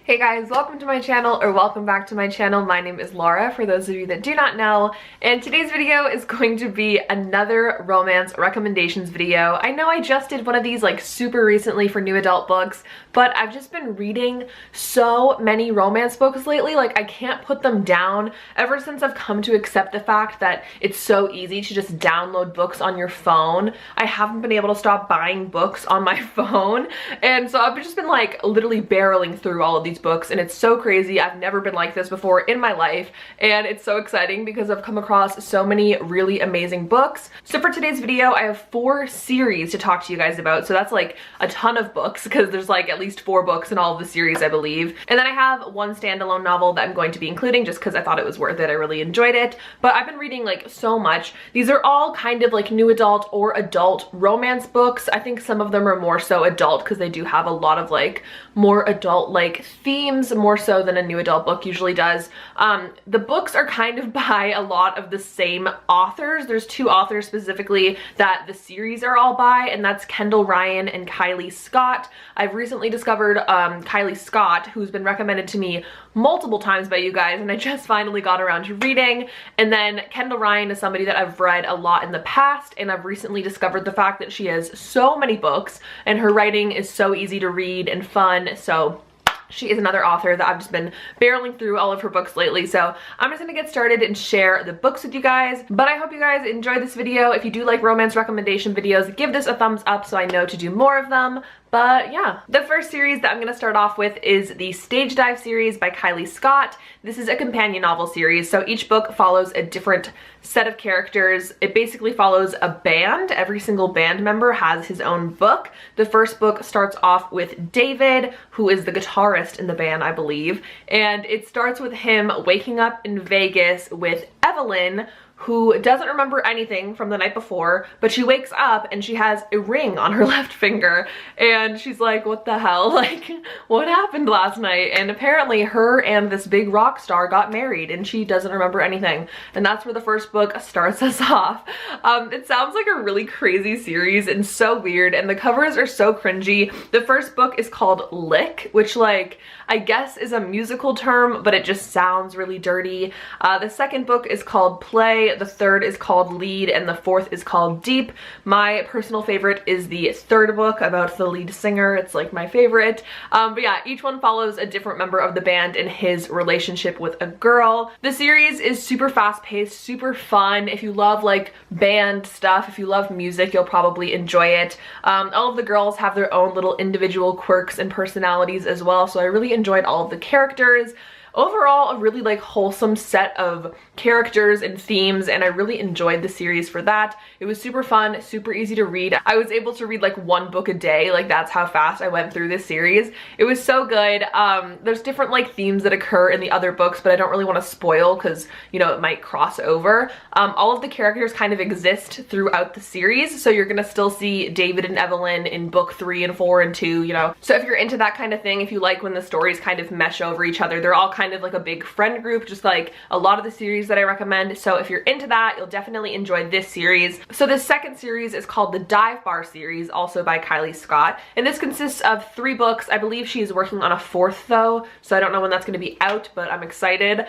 Hey guys, welcome to my channel, or welcome back to my channel. My name is Laura, for those of you that do not know, and today's video is going to be another romance recommendations video. I know I just did one of these like super recently for new adult books, but I've just been reading so many romance books lately, like I can't put them down ever since I've come to accept the fact that it's so easy to just download books on your phone. I haven't been able to stop buying books on my phone, and so I've just been like literally barreling through all of these books, and it's so crazy. I've never been like this before in my life, and it's so exciting because I've come across so many really amazing books. So for today's video, I have 4 series to talk to you guys about, so that's like a ton of books because there's like at least 4 books in all of the series, I believe. And then I have one standalone novel that I'm going to be including just because I thought it was worth it. I really enjoyed it, but I've been reading like so much. These are all kind of like new adult or adult romance books. I think some of them are more so adult because they do have a lot of like more adult like themes, more so than a new adult book usually does. The books are kind of by a lot of the same authors. There's 2 authors specifically that the series are all by, and that's Kendall Ryan and Kylie Scott. I've recently discovered Kylie Scott, who's been recommended to me multiple times by you guys, and I just finally got around to reading. And then Kendall Ryan is somebody that I've read a lot in the past, and I've recently discovered the fact that she has so many books and her writing is so easy to read and fun. So she is another author that I've just been barreling through all of her books lately. So I'm just gonna get started and share the books with you guys. But I hope you guys enjoyed this video. If you do like romance recommendation videos, give this a thumbs up so I know to do more of them. But yeah, the first series that I'm gonna start off with is the Stage Dive series by Kylie Scott. This is a companion novel series, so each book follows a different set of characters. It basically follows a band. Every single band member has his own book. The first book starts off with David, who is the guitarist in the band, I believe, and it starts with him waking up in Vegas with Evelyn, who doesn't remember anything from the night before, but she wakes up and she has a ring on her left finger, and she's like, what the hell? Like, what happened last night? And apparently her and this big rock star got married and she doesn't remember anything. And that's where the first book starts us off. It sounds like a really crazy series and so weird, and the covers are so cringy. The first book is called Lick, which like, I guess is a musical term, but it just sounds really dirty. The second book is called Play, the third is called Lead, and the fourth is called Deep. My personal favorite is the third book about the lead singer. It's like my favorite. But yeah, each one follows a different member of the band and his relationship with a girl. The series is super fast-paced, super fun. If you love like band stuff, if you love music, you'll probably enjoy it. All of the girls have their own little individual quirks and personalities as well, so I really enjoyed all of the characters. Overall, a really like wholesome set of characters and themes, and I really enjoyed the series for that. It was super fun, super easy to read. I was able to read like 1 book a day, like that's how fast I went through this series. It was so good. There's different like themes that occur in the other books, but I don't really want to spoil because, you know, it might cross over. All of the characters kind of exist throughout the series, so you're gonna still see David and Evelyn in book 3 and 4 and 2, you know. So if you're into that kind of thing, if you like when the stories kind of mesh over each other, they're all kind of like a big friend group, just like a lot of the series that I recommend. So if you're into that, you'll definitely enjoy this series. So the second series is called the Dive Bar series, also by Kylie Scott, and this consists of 3 books. I believe she is working on a 4th though, so I don't know when that's going to be out, but I'm excited.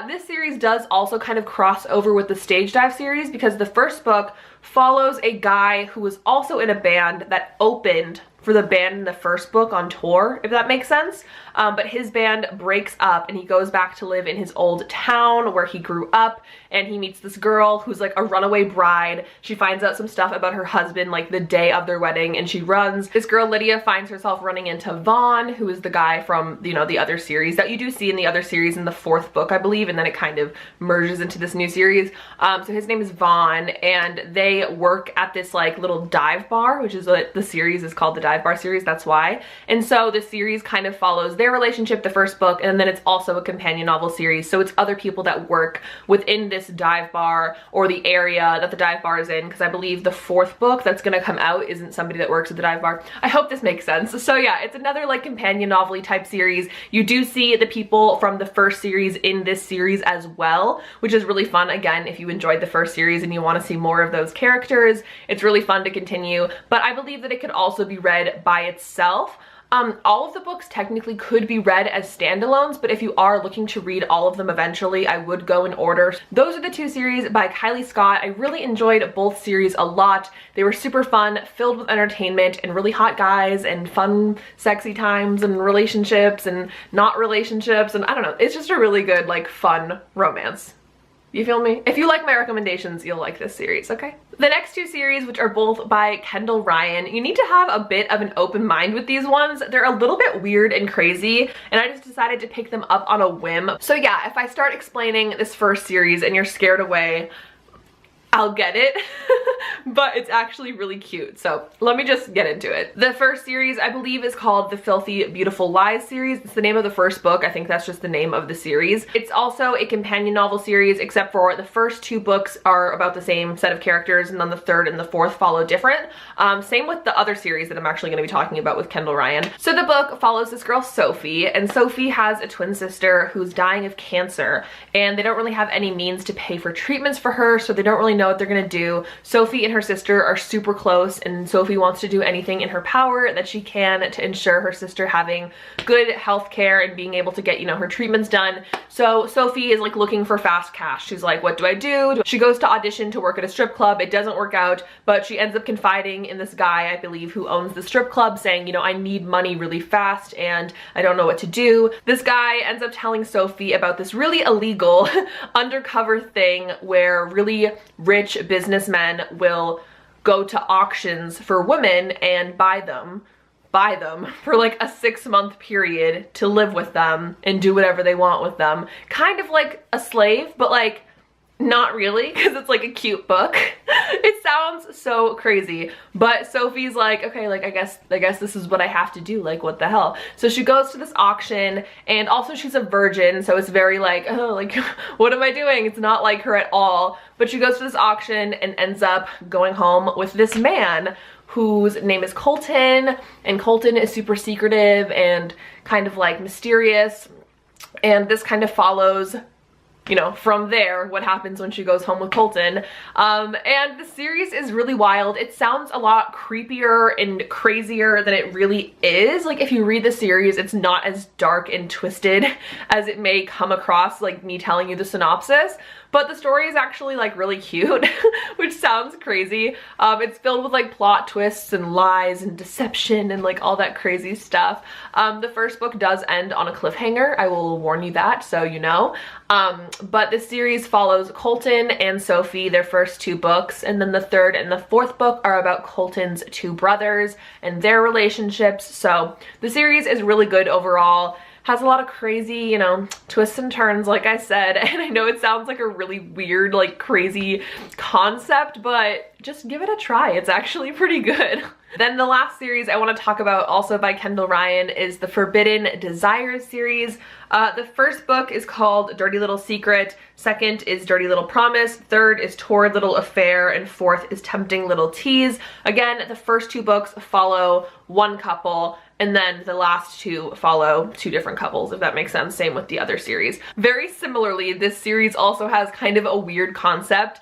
This series does also kind of cross over with the Stage Dive series because the first book follows a guy who was also in a band that opened for the band in the first book on tour, if that makes sense. But his band breaks up and he goes back to live in his old town where he grew up, and he meets this girl who's like a runaway bride. She finds out some stuff about her husband like the day of their wedding, and she runs. This girl Lydia finds herself running into Vaughn, who is the guy from, you know, the other series that you do see in the other series in the 4th book, I believe, and then it kind of merges into this new series. So his name is Vaughn, and they work at this like little dive bar, which is what the series is called, the Dive Bar series, that's why. And so the series kind of follows their relationship, the first book, and then it's also a companion novel series, so it's other people that work within this dive bar or the area that the dive bar is in, because I believe the 4th book that's gonna come out isn't somebody that works at the dive bar. I hope this makes sense. So yeah, it's another like companion novel-y type series. You do see the people from the first series in this series as well, which is really fun. Again, if you enjoyed the first series and you want to see more of those characters, it's really fun to continue, but I believe that it could also be read by itself. All of the books technically could be read as standalones, but if you are looking to read all of them eventually, I would go in order. Those are the two series by Kylie Scott. I really enjoyed both series a lot. They were super fun, filled with entertainment and really hot guys and fun, sexy times and relationships and not relationships, and I don't know, it's just a really good, like, fun romance. You feel me? If you like my recommendations, you'll like this series, okay? The next two series, which are both by Kendall Ryan, you need to have a bit of an open mind with these ones. They're a little bit weird and crazy, and I just decided to pick them up on a whim. So yeah, if I start explaining this first series and you're scared away, I'll get it, but it's actually really cute. So let me just get into it. The first series, I believe, is called the Filthy Beautiful Lies series. It's the name of the first book. I think that's just the name of the series. It's also a companion novel series, except for the first two books are about the same set of characters, and then the third and the fourth follow different. Same with the other series that I'm actually going to be talking about with Kendall Ryan. So the book follows this girl, Sophie, and Sophie has a twin sister who's dying of cancer, and they don't really have any means to pay for treatments for her, so they don't really know what they're gonna do. Sophie and her sister are super close, and Sophie wants to do anything in her power that she can to ensure her sister having good health care and being able to get, you know, her treatments done. So Sophie is like looking for fast cash. She's like, what do I do? She goes to audition to work at a strip club. It doesn't work out, but she ends up confiding in this guy, I believe, who owns the strip club, saying, you know, I need money really fast and I don't know what to do. This guy ends up telling Sophie about this really illegal undercover thing where really rich businessmen will go to auctions for women and buy them for like a 6-month period to live with them and do whatever they want with them. Kind of like a slave, but like not really, because it's like a cute book. It sounds so crazy, but Sophie's like, okay, like I guess this is what I have to do, like what the hell. So she goes to this auction, and also she's a virgin, so it's very like, oh, like what am I doing? It's not like her at all. But she goes to this auction and ends up going home with this man whose name is Colton, and Colton is super secretive and kind of like mysterious, and this kind of follows, you know, from there, what happens when she goes home with Colton. And the series is really wild. It sounds a lot creepier and crazier than it really is. Like, if you read the series, it's not as dark and twisted as it may come across, like me telling you the synopsis. But the story is actually like really cute, which sounds crazy. It's filled with like plot twists and lies and deception and like all that crazy stuff. The first book does end on a cliffhanger. I will warn you that, so you know. But the series follows Colton and Sophie, their first two books, and then the third and the fourth book are about Colton's two brothers and their relationships. So the series is really good overall. Has a lot of crazy, you know, twists and turns, like I said, and I know it sounds like a really weird, like crazy concept, but just give it a try. It's actually pretty good. Then the last series I want to talk about, also by Kendall Ryan, is the Forbidden Desires series. The first book is called Dirty Little Secret, second is Dirty Little Promise, third is Torrid Little Affair, and fourth is Tempting Little Tease. Again, the first two books follow one couple, and then the last two follow two different couples, if that makes sense. Same with the other series. Very similarly, this series also has kind of a weird concept.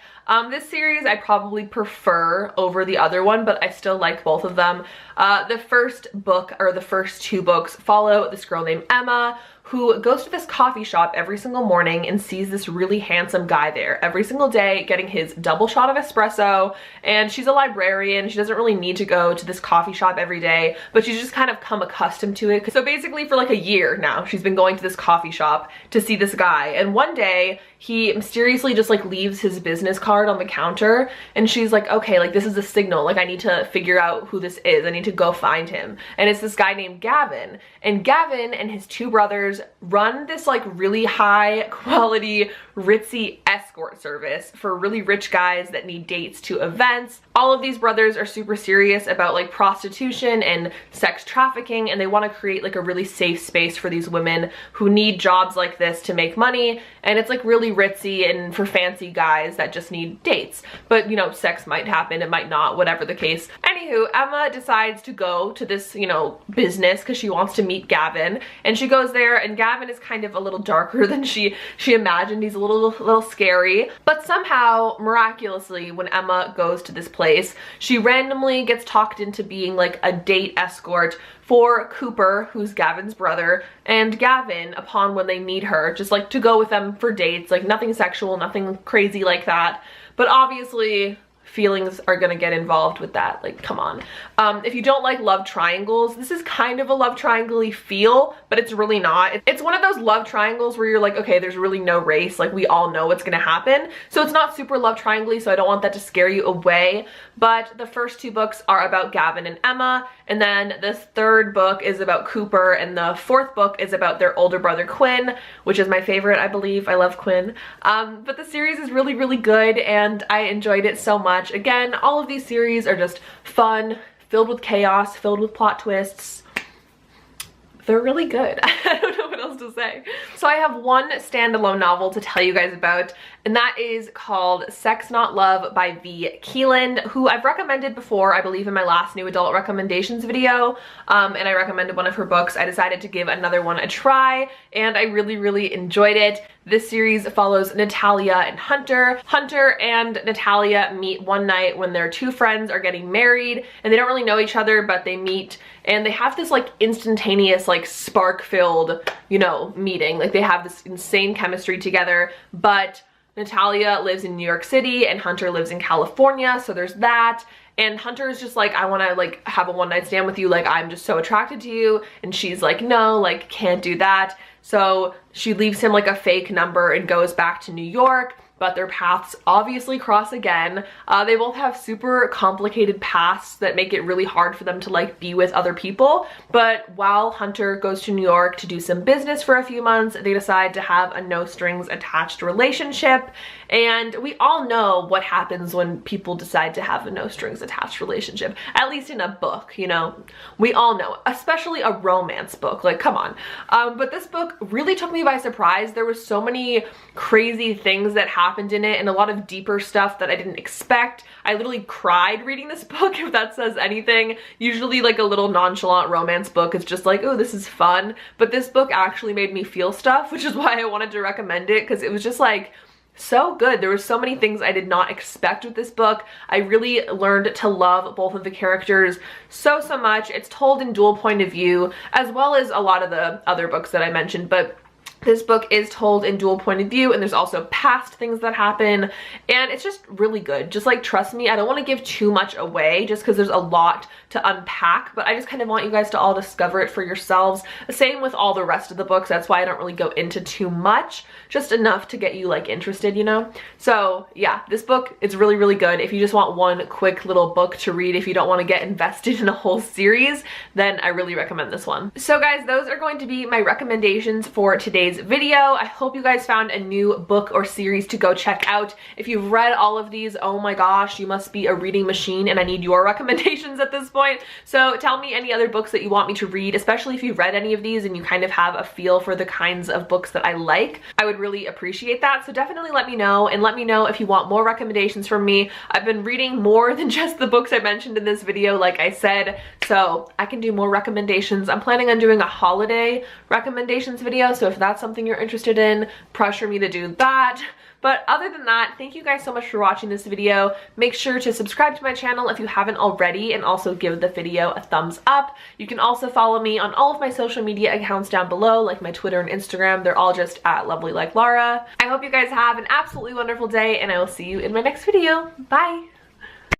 This series I probably prefer over the other one, but I still like both of them. The first book, or the first two books, follow this girl named Emma, who goes to this coffee shop every single morning and sees this really handsome guy there every single day getting his double shot of espresso. And she's a librarian. She doesn't really need to go to this coffee shop every day, but she's just kind of come accustomed to it. So basically for like a year now, she's been going to this coffee shop to see this guy. And one day he mysteriously just like leaves his business card on the counter, and she's like, okay, like this is a signal, like I need to figure out who this is. I need to go find him. And it's this guy named Gavin, and Gavin and his two brothers run this like really high quality ritzy escort service for really rich guys that need dates to events. All of these brothers are super serious about like prostitution and sex trafficking, and they want to create like a really safe space for these women who need jobs like this to make money. And it's like really ritzy and for fancy guys that just need dates. But you know, sex might happen, it might not, whatever the case. Anywho, Emma decides to go to this, you know, business because she wants to meet Gavin, and she goes there, and Gavin is kind of a little darker than she imagined. He's a little scary, but somehow miraculously when Emma goes to this place, she randomly gets talked into being like a date escort for Cooper, who's Gavin's brother, and Gavin upon when they need her, just like to go with them for dates, like nothing sexual, nothing crazy like that. But obviously feelings are gonna get involved with that, like come on. If you don't like love triangles, this is kind of a love triangle-y feel, but it's really not. It's one of those love triangles where you're like, okay, there's really no race, like we all know what's gonna happen. So it's not super love triangle-y, so I don't want that to scare you away. But the first 2 books are about Gavin and Emma, and then this 3rd book is about Cooper, and the 4th book is about their older brother Quinn, which is my favorite, I believe. I love Quinn. But the series is really, really good, and I enjoyed it so much. Again, all of these series are just fun, filled with chaos, filled with plot twists. They're really good. I don't know what else to say. So I have one standalone novel to tell you guys about, and that is called Sex Not Love by V. Keeland, who I've recommended before, I believe in my last new adult recommendations video, and I recommended one of her books. I decided to give another one a try, and I really, really enjoyed it. This series follows Natalia and Hunter. Hunter and Natalia meet one night when their 2 friends are getting married, and they don't really know each other, but they meet, and they have this like instantaneous, like spark-filled, you know, meeting. Like they have this insane chemistry together, but Natalia lives in New York City and Hunter lives in California, so there's that. And Hunter is just like, I want to like have a one-night stand with you, like I'm just so attracted to you, and she's like, no, like can't do that. So she leaves him like a fake number and goes back to New York, but their paths obviously cross again. They both have super complicated pasts that make it really hard for them to like be with other people. But while Hunter goes to New York to do some business for a few months, they decide to have a no strings attached relationship. And we all know what happens when people decide to have a no strings attached relationship, at least in a book, you know, we all know, especially a romance book, like come on. But this book really took me by surprise. There was so many crazy things that happened in it and a lot of deeper stuff that I didn't expect. I literally cried reading this book, if that says anything. Usually like a little nonchalant romance book is just like, oh, this is fun. But this book actually made me feel stuff, which is why I wanted to recommend it, because it was just like so good. There were so many things I did not expect with this book. I really learned to love both of the characters so much. It's told in dual point of view, as well as a lot of the other books that I mentioned, but this book is told in dual point of view, and there's also past things that happen, and it's just really good. Just like, trust me, I don't want to give too much away just because there's a lot to unpack, but I just kind of want you guys to all discover it for yourselves. Same with all the rest of the books. That's why I don't really go into too much, just enough to get you like interested, you know? So yeah, this book is really, really good. If you just want one quick little book to read, if you don't want to get invested in a whole series, then I really recommend this one. So guys, those are going to be my recommendations for today's video. I hope you guys found a new book or series to go check out. If you've read all of these, oh my gosh, you must be a reading machine, and I need your recommendations at this point. So tell me any other books that you want me to read, especially if you've read any of these and you kind of have a feel for the kinds of books that I like. I would really appreciate that. So definitely let me know, and let me know if you want more recommendations from me. I've been reading more than just the books I mentioned in this video, like I said, so I can do more recommendations. I'm planning on doing a holiday recommendations video, so if that's something you're interested in, pressure me to do that. But other than that, thank you guys so much for watching this video. Make sure to subscribe to my channel if you haven't already, and also give the video a thumbs up. You can also follow me on all of my social media accounts down below, like my Twitter and Instagram. They're all just at LovellyLikeLara. I hope you guys have an absolutely wonderful day, and I will see you in my next video. Bye!